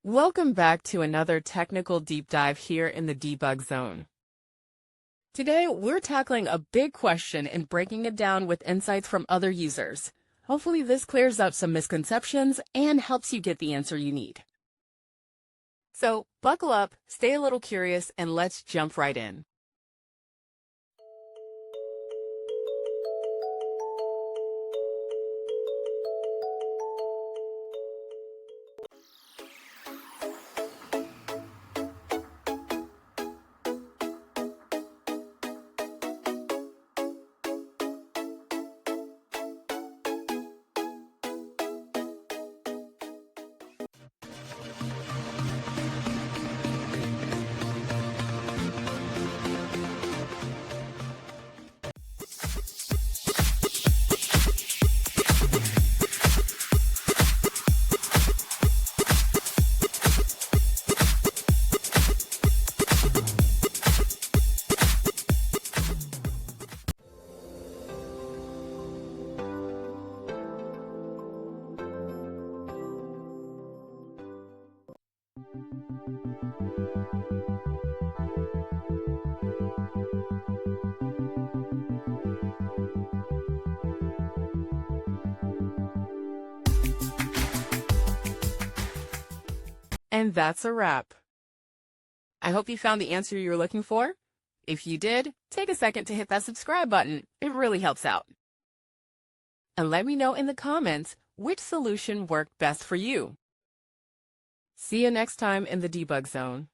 Welcome back to another technical deep dive here in the debug zone. Today, we're tackling a big question and breaking it down with insights from other users. Hopefully this clears up some misconceptions and helps you get the answer you need. So buckle up, stay a little curious, and let's jump right in. And that's a wrap. I hope you found the answer you were looking for. If you did, take a second to hit that subscribe button. It really helps out. And let me know in the comments which solution worked best for you. See you next time in the debug zone.